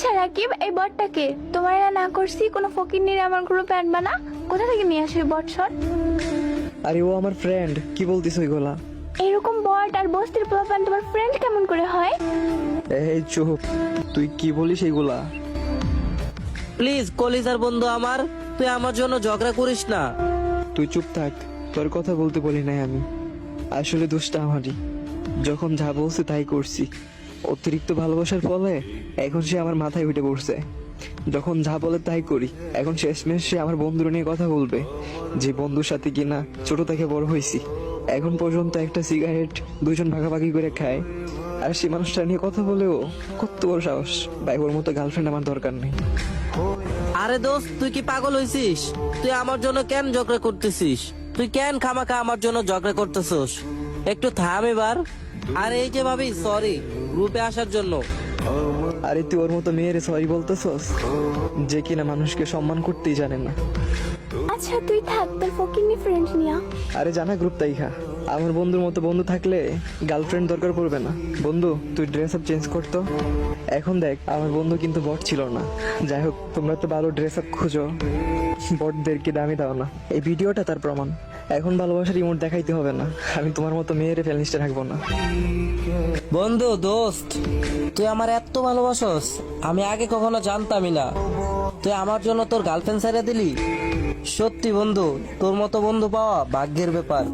আচ্ছা রাকিব, এই বটটাকে তোমার না করছি কোনো ফকির নিয়ে আমার গ্রুপে আনবা না? কোথা থেকে নিয়ে আসো এই বট শট? আরে ও আমার ফ্রেন্ড, কি বলতিস ওইগুলা? এরকম বট আর বস্তির পোলাপান তোমার ফ্রেন্ড কেমন করে হয়? এই চুপ, তুই কি বলিস এইগুলা? প্লিজ কলিজার বন্ধু আমার, তুই আমার জন্য ঝগড়া করিস না। তুই চুপ থাক, তোর কথা বলতে বলি নাই আমি। আসলে দোষটা আমারই, যখন যা বলছে তাই করছি। অতিরিক্ত ভালোবাসার ফলে এখন সে আমার মাথায় উঠে পড়ছে। যখন যা বলে তাই করি, এখন শেষমেশ সে আমার বন্ধুর নিয়ে কথা বলবে, যে বন্ধুর সাথে কিনা ছোট থেকে বড় হয়েছি। এখন পর্যন্ত একটা সিগারেট দুজন ভাগাভাগি করে খায়, আর সে মানুষটা নিয়ে কথা বলেও কত বড় সাহস! ভাই, ওর মতো গার্লফ্রেন্ড আমার দরকার নেই। আরে দোস্ত, তুই কি পাগল হয়েছিস? তুই আমার জন্য কেন ঝগড়া করতেছিস? তুই কেন খামাখা আমার জন্য ঝগড়া করতেছিস? একটু থাম এবার। আর এই যে ভাবি, সরি গ্রুপে আসার জন্য। আরে তুই ওর মতো মেয়েরে সরি বলতেছস, যে কিনা মানুষকে সম্মান করতেই জানে না। আচ্ছা তুই থাক তোর ফকিরনি ফ্রেন্ড নিয়া। আরে জানা গ্রুপ তাই খা, আমার বন্ধুর মতো বন্ধু থাকলে গার্লফ্রেন্ড দরকার পড়বে না। বন্ধু, তুই ড্রেস আপ চেঞ্জ করতো। এখন দেখ, আমার বন্ধু কিন্তু বট ছিল না। যাই হোক, তোমরা তো ভালো ড্রেস আপ খুঁজো, বটদেরকে দামি দাও না। এই ভিডিওটা তার প্রমাণ। এখন ভালোবাসার ইমোট দেখাইতে হবে না। আমি তোমার মতো মেয়েরে ফেলিস্টে রাখবো না। বন্ধু, দোস্ত, তুই আমার এত ভালোবাসস আমি আগে কখনো জানতামই না। তুই আমার জন্য তোর গার্লফ্রেন্ড ছেড়ে দিলি। সত্যি বন্ধু, তোর মতো বন্ধু পাওয়া ভাগ্যের ব্যাপার।